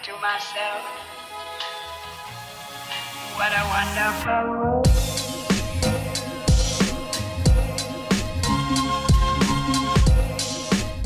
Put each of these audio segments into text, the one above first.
to myself, what a wonderful world.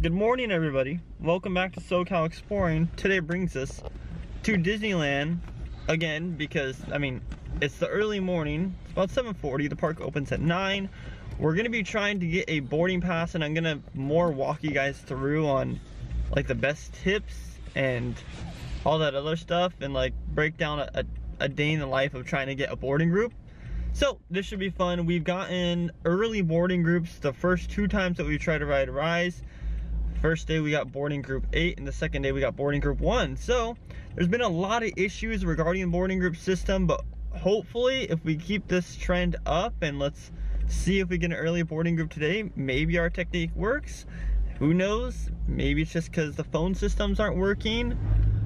Good morning, everybody. Welcome back to SoCal Exploring. Today brings us to Disneyland again because, I mean, it's the early morning. It's about 7:40. The park opens at 9. We're gonna be trying to get a boarding pass, and I'm gonna more walk you guys through on like the best tips and all that other stuff, and like break down a day in the life of trying to get a boarding group. So this should be fun. We've gotten early boarding groups the first 2 times that we tried to ride Rise. First day we got boarding group 8, and the second day we got boarding group 1. So there's been a lot of issues regarding the boarding group system, but hopefully if we keep this trend up, and let's see if we get an early boarding group today, maybe our technique works. Who knows? Maybe it's just because the phone systems aren't working.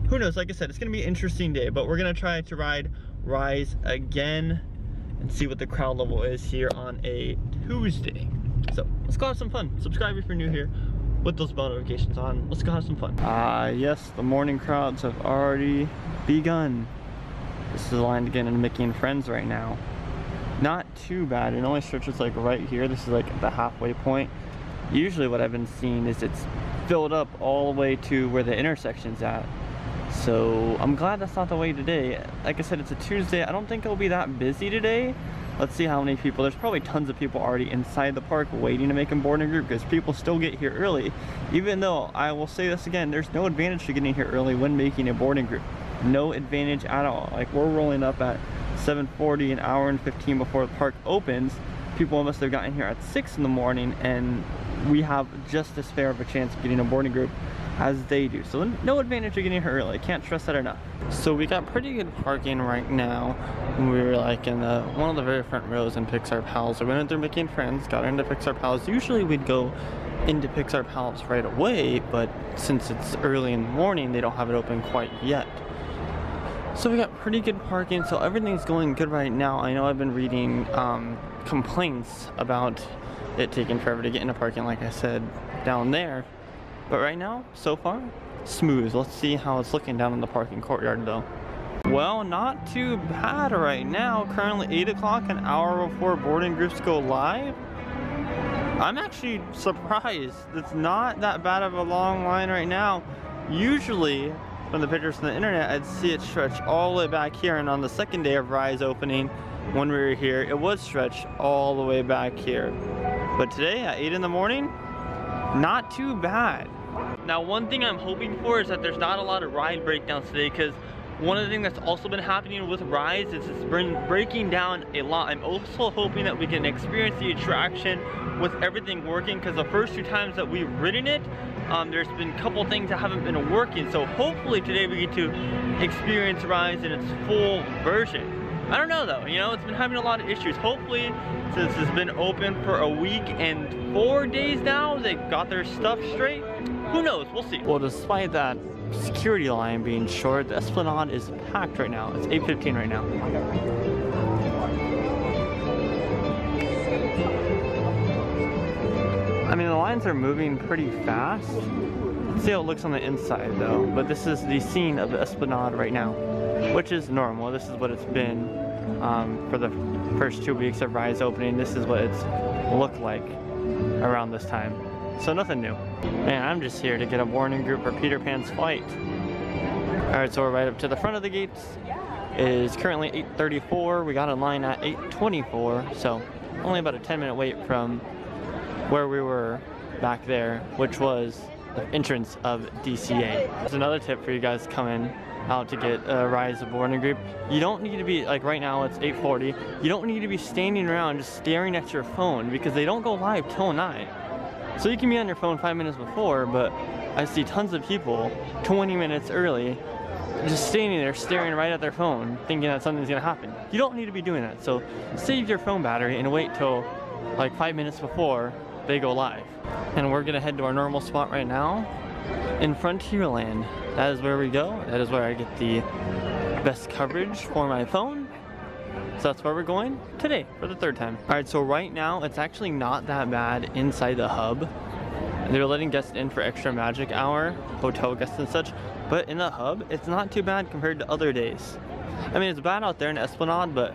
Who knows? Like I said, it's gonna be an interesting day, but we're gonna try to ride Rise again and see what the crowd level is here on a Tuesday. So let's go have some fun. Subscribe if you're new here. With those bell notifications on, let's go have some fun. Yes, the morning crowds have already begun. This is the line to get into Mickey and Friends right now. Not too bad. It only stretches like right here. This is like the halfway point. Usually what I've been seeing is it's filled up all the way to where the intersection's at. So I'm glad that's not the way today. Like I said, it's a Tuesday. I don't think it'll be that busy today. Let's see how many people. There's probably tons of people already inside the park waiting to make a boarding group because people still get here early. Even though, I will say this again, there's no advantage to getting here early when making a boarding group. No advantage at all. Like, we're rolling up at 7:40, an hour and 15 before the park opens. People must have gotten here at 6 in the morning, and we have just as fair of a chance of getting a boarding group as they do. So no advantage to getting here early. Can't stress that enough. So we got pretty good parking right now. We were like in one of the very front rows in Pixar Palace. We went through Mickey and Friends, got into Pixar Palace. Usually we'd go into Pixar Palace right away, but since it's early in the morning, they don't have it open quite yet. So we got pretty good parking, so everything's going good right now. I know I've been reading complaints about it taking forever to get into parking, like I said, down there. But right now, so far, smooth. Let's see how it's looking down in the parking courtyard though. Well, not too bad right now. Currently 8 o'clock, an hour before boarding groups go live. I'm actually surprised. It's not that bad of a long line right now. Usually, from the pictures from the internet, I'd see it stretch all the way back here, and on the second day of Rise opening, when we were here, it was stretched all the way back here. But today, at 8 in the morning, not too bad. Now, one thing I'm hoping for is that there's not a lot of ride breakdowns today, because one of the things that's also been happening with Rise is it's been breaking down a lot. I'm also hoping that we can experience the attraction with everything working, because the first 2 times that we've ridden it, there's been a couple things that haven't been working. So hopefully today we get to experience Rise in its full version. I don't know though, you know, it's been having a lot of issues. Hopefully, since it's been open for a week and 4 days now, they got their stuff straight. Who knows, we'll see. Well, despite that security line being short, the Esplanade is packed right now. It's 8:15 right now. I mean, the lines are moving pretty fast. Let's see how it looks on the inside though. But this is the scene of the Esplanade right now, which is normal. This is what it's been for the first 2 weeks of Rise opening. This is what it's looked like around this time. So nothing new. Man, I'm just here to get a boarding group for Peter Pan's flight. Alright, so we're right up to the front of the gates. It is currently 8:34. We got in line at 8:24, so only about a 10-minute wait from where we were back there, which was the entrance of DCA. There's another tip for you guys coming out to get a Rise boarding group. You don't need to be, like right now it's 8:40, you don't need to be standing around just staring at your phone, because they don't go live till 9. So you can be on your phone 5 minutes before, but I see tons of people 20 minutes early just standing there staring right at their phone thinking that something's gonna happen. You don't need to be doing that. So save your phone battery and wait till like 5 minutes before they go live. And we're gonna head to our normal spot right now in Frontierland. That is where we go. That is where I get the best coverage for my phone. So that's where we're going today for the 3rd time. All right, so right now it's actually not that bad inside the hub. They're letting guests in for extra magic hour, hotel guests and such, But in the hub, it's not too bad compared to other days. I mean, it's bad out there in Esplanade, but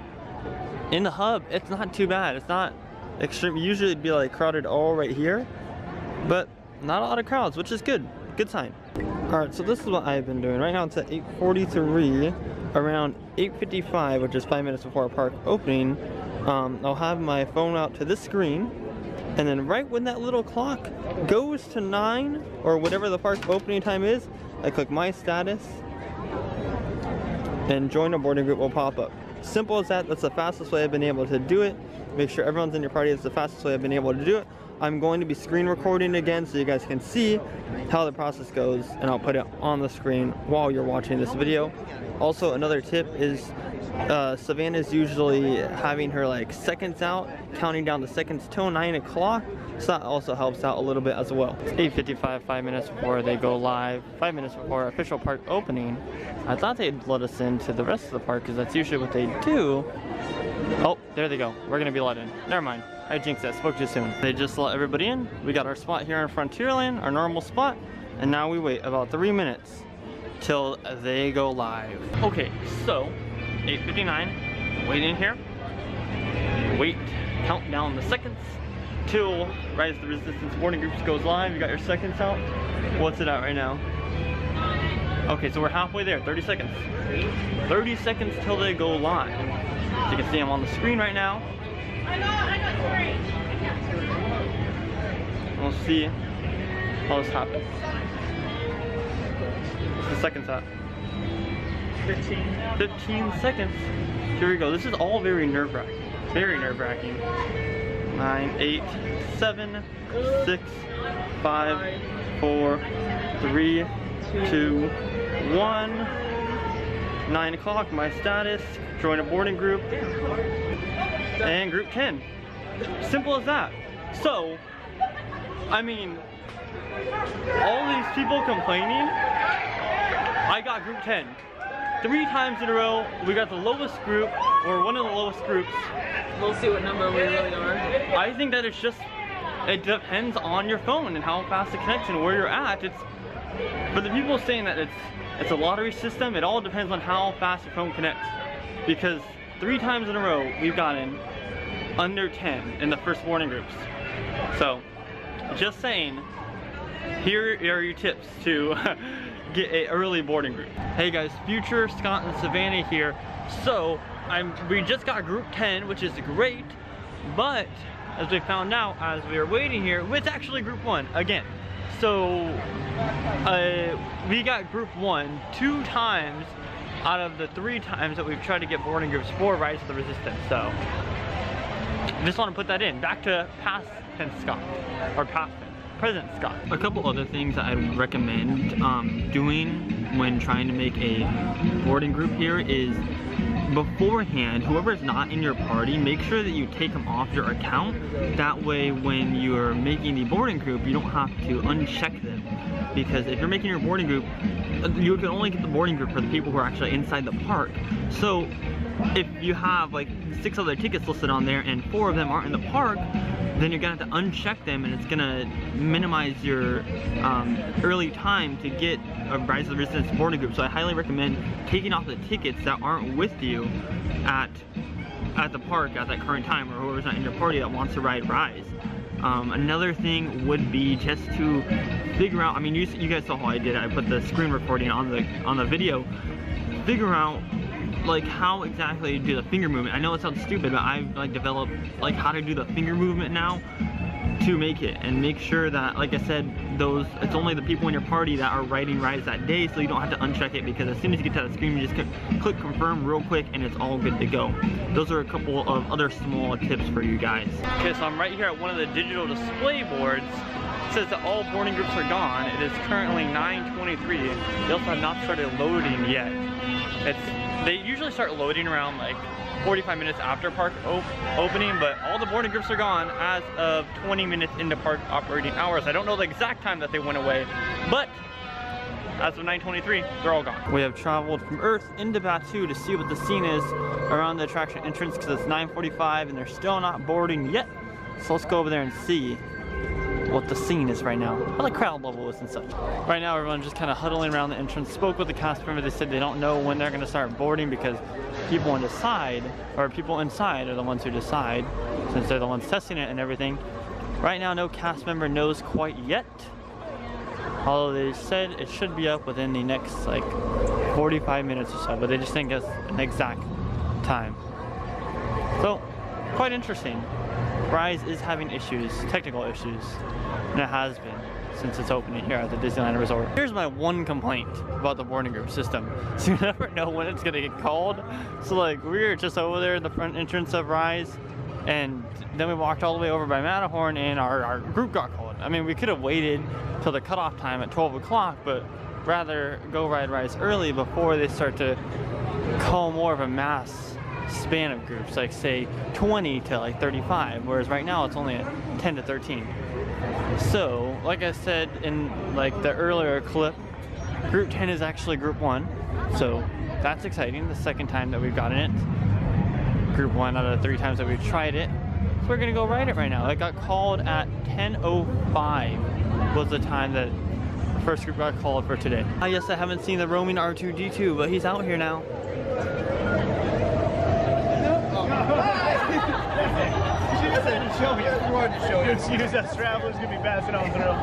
in the hub, it's not too bad. It's not extreme. Usually it'd be like crowded all right here, but not a lot of crowds, which is good. Good sign. Alright, so this is what I've been doing. Right now it's at 8:43. Around 8:55, which is 5 minutes before our park opening, I'll have my phone out to this screen, and then right when that little clock goes to 9 or whatever the park opening time is, I click my status and join a boarding group will pop up. Simple as that. That's the fastest way I've been able to do it. Make sure everyone's in your party. It's the fastest way I've been able to do it. I'm going to be screen recording again so you guys can see how the process goes, and I'll put it on the screen while you're watching this video. Also, another tip is Savannah's usually having her like seconds out, counting down the seconds till 9 o'clock, so that also helps out a little bit as well. It's 8:55, 5 minutes before they go live, 5 minutes before official park opening. I thought they'd let us into the rest of the park because that's usually what they do. Oh, there they go. We're gonna be let in. Never mind. I jinxed that. Spoke too soon. They just let everybody in. We got our spot here in Frontierland, our normal spot, and now we wait about 3 minutes till they go live. Okay, so 8:59. Waiting here. Wait. Count down the seconds till Rise of the Resistance boarding groups goes live. You got your seconds out. What's it at right now? Okay, so we're halfway there. 30 seconds. 30 seconds till they go live. So you can see I'm on the screen right now. We'll see how this happens. What's the seconds at? 15 seconds. Here we go. This is all very nerve-wracking. Very nerve-wracking. 9, 8, 7, 6, 5, 4, 3, 2, 1. 9 o'clock, my status. Join a boarding group. And group 10. Simple as that. So, I mean, all these people complaining, I got group 10. 3 times in a row, we got the lowest group, or one of the lowest groups. We'll see what number we really are. I think that it's just, it depends on your phone and how fast it connects and where you're at. It's, for the people saying that it's a lottery system, it all depends on how fast your phone connects. Because 3 times in a row, we've gotten under 10 in the first boarding groups. So, just saying, here are your tips to get an early boarding group. Hey guys, Future, Scott, and Savannah here. So, we just got group 10, which is great, but as we found out as we were waiting here, it's actually group 1 again. So, we got group 1 2 times out of the 3 times that we've tried to get boarding groups for Rise of the Resistance. So, just want to put that in. Back to past tense Scott, or past tense, present Scott. A couple other things that I'd recommend doing when trying to make a boarding group here is, beforehand, whoever's not in your party, make sure that you take them off your account. That way, when you're making the boarding group, you don't have to uncheck them. Because if you're making your boarding group, you can only get the boarding group for the people who are actually inside the park. So, if you have like 6 other tickets listed on there and 4 of them aren't in the park, then you're gonna have to uncheck them, and it's gonna minimize your early time to get a Rise of the Resistance boarding group. So I highly recommend taking off the tickets that aren't with you at the park at that current time, or whoever's not in your party that wants to ride Rise. Another thing would be just to figure out, I mean, you guys saw how I did it. I put the screen recording on the video. Figure out like how exactly to do the finger movement. I know it sounds stupid, but I've like developed like how to do the finger movement now to make it, and make sure that, like I said, it's only the people in your party that are riding Rise that day, so you don't have to uncheck it, because as soon as you get to that screen, you just click confirm real quick and it's all good to go. Those are a couple of other small tips for you guys. Okay, so I'm right here at one of the digital display boards. It says that all boarding groups are gone. It is currently 9:23. They also have not started loading yet. They usually start loading around like 45 minutes after park opening, but all the boarding groups are gone as of 20 minutes into park operating hours. I don't know the exact time that they went away, but as of 9:23, they're all gone. We have traveled from Earth into Batu to see what the scene is around the attraction entrance, because it's 9:45 and they're still not boarding yet. So let's go over there and see what the scene is right now, how the crowd level is and such. Right now everyone's just kind of huddling around the entrance. Spoke with the cast member, they said they don't know when they're going to start boarding because people inside are the ones who decide, since they're the ones testing it and everything. Right now no cast member knows quite yet, although they said it should be up within the next like 45 minutes or so, but they just think it's an exact time. So quite interesting. Rise is having issues, technical issues, and it has been since its opening here at the Disneyland Resort. Here's my one complaint about the boarding group system. So you never know when it's gonna get called. So like we were just over there at the front entrance of Rise, and then we walked all the way over by Matterhorn and our group got called. I mean, we could have waited till the cutoff time at 12 o'clock, but rather go ride Rise early before they start to call more of a mass span of groups, like say 20 to like 35, whereas right now it's only at 10 to 13. So like I said in like the earlier clip, group 10 is actually group 1, so that's exciting. The second time that we've gotten it, group 1 out of the 3 times that we've tried it. So we're gonna go ride it right now. It got called at 10:05 was the time that the first group got called for today. Yes, I haven't seen the roaming R2-D2, but he's out here now. Show me. You wanted to show you. Use us travelers gonna be passing on through.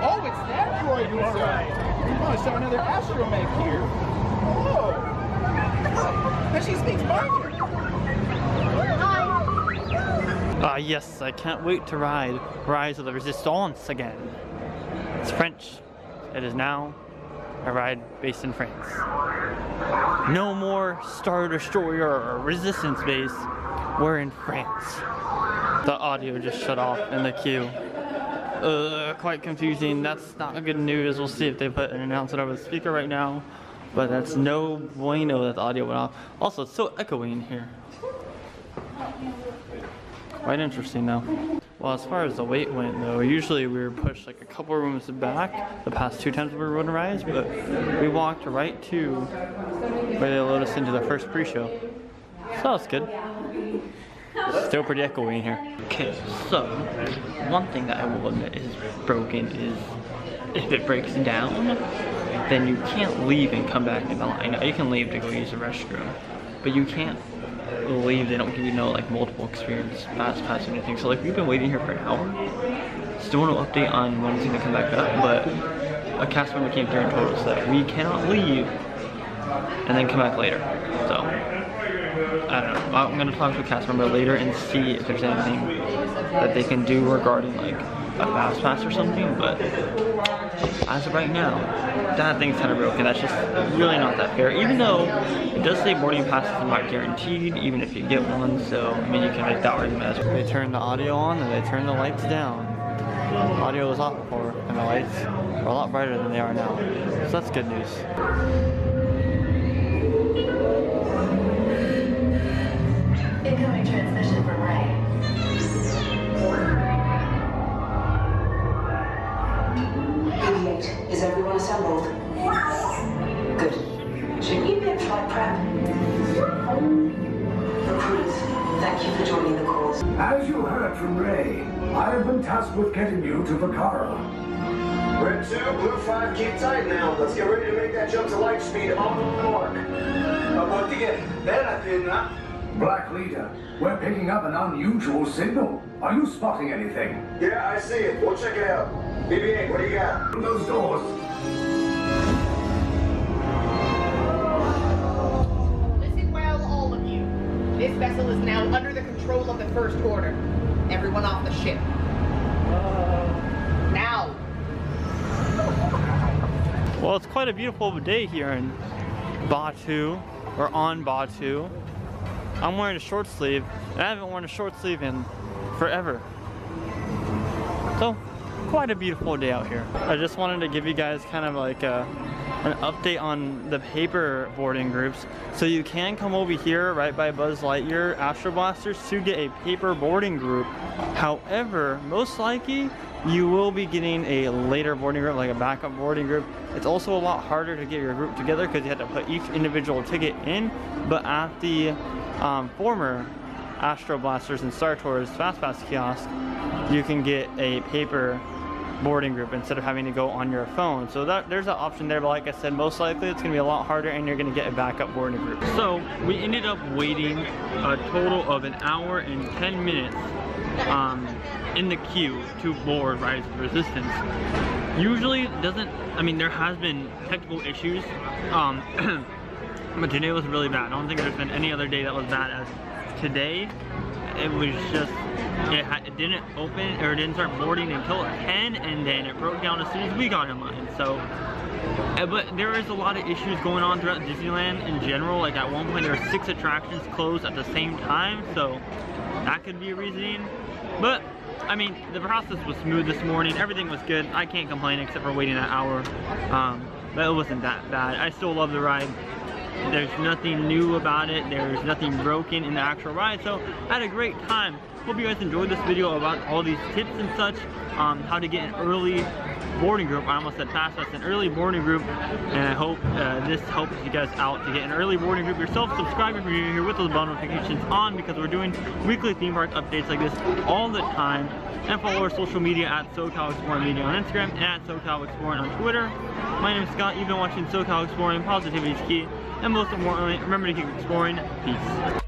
Oh, it's that droid. You are right. Oh, I saw another astromech here. Oh, and she speaks Barker. Yes, I can't wait to ride Rise of the Resistance again. It's French. It is now a ride based in France. No more Star Destroyer or Resistance base. We're in France. The audio just shut off in the queue. Quite confusing. That's not good news. We'll see if they put an announcement over the speaker right now. But that's no bueno that the audio went off. Also, it's so echoing here. Quite interesting though. Well, as far as the wait went though, usually we were pushed like a couple rooms back the past 2 times we were running Rise, but we walked right to where they load us into the first pre-show. So that's good. Still pretty echoey in here. Okay, so one thing that I will admit is broken is if it breaks down, then you can't leave and come back in the line. Now, you can leave to go use the restroom, but you can't leave. They don't give you no like multiple experience fast pass or anything. So like we've been waiting here for an hour. Still no update on when it's gonna come back up, but a cast member came through and told us that we cannot leave and then come back later. So I don't know. I'm gonna talk to a cast member later and see if there's anything that they can do regarding like a fast pass or something, but as of right now, that thing's kind of broken. That's just really not that fair. Even though it does say boarding passes are not guaranteed, even if you get one. So I mean, you can make that argument as well. They turn the audio on and they turn the lights down. The audio was off before, and the lights are a lot brighter than they are now. So that's good news. Incoming transmission from Ray. Is everyone assembled? Good. Should we be at flight prep? Recruiters, thank you for joining the calls. As you heard from Ray, I have been tasked with getting you to Vacara. Red 2, Blue 5, keep tight now. Let's get ready to make that jump to light speed on the mark. Black Leader, we're picking up an unusual signal. Are you spotting anything? Yeah, I see it. We'll check it out. BB-8, what do you got? Those doors. Listen well, all of you. This vessel is now under the control of the First Order. Everyone off the ship. Now. Well, it's quite a beautiful day here in Batuu, or on Batuu. I'm wearing a short sleeve, and I haven't worn a short sleeve in forever. So, quite a beautiful day out here. I just wanted to give you guys kind of like an update on the paper boarding groups. So you can come over here right by Buzz Lightyear Astro Blasters to get a paper boarding group. However, most likely you will be getting a later boarding group, like a backup boarding group. It's also a lot harder to get your group together because you have to put each individual ticket in. But at the former Astro Blasters and Star Tours Fast Pass kiosk, you can get a paper boarding group instead of having to go on your phone. So there's an option there, but like I said, most likely it's gonna be a lot harder and you're gonna get a backup boarding group. So we ended up waiting a total of 1 hour and 10 minutes in the queue to board Rise of Resistance. Usually doesn't, I mean, there has been technical issues, but today was really bad. I don't think there's been any other day that was bad as today. It was just, it didn't open, or it didn't start boarding until 10, and then it broke down as soon as we got in line. So, but there is a lot of issues going on throughout Disneyland in general. Like at one point there were 6 attractions closed at the same time, so that could be a reasoning. But I mean, the process was smooth this morning. Everything was good. I can't complain except for waiting an hour. But it wasn't that bad. I still love the ride. There's nothing new about it. There's nothing broken in the actual ride. So I had a great time. Hope you guys enjoyed this video about all these tips and such. How to get an early boarding group. I almost said fast pass, an early boarding group. And I hope this helps you guys out to get an early boarding group yourself. Subscribe if you're new here with those bell notifications on, because we're doing weekly theme park updates like this all the time. And follow our social media at SoCal Exploring Media on Instagram and at SoCal Exploring on Twitter. My name is Scott. You've been watching SoCal Exploring. Positivity is key. And most importantly, remember to keep exploring. Peace.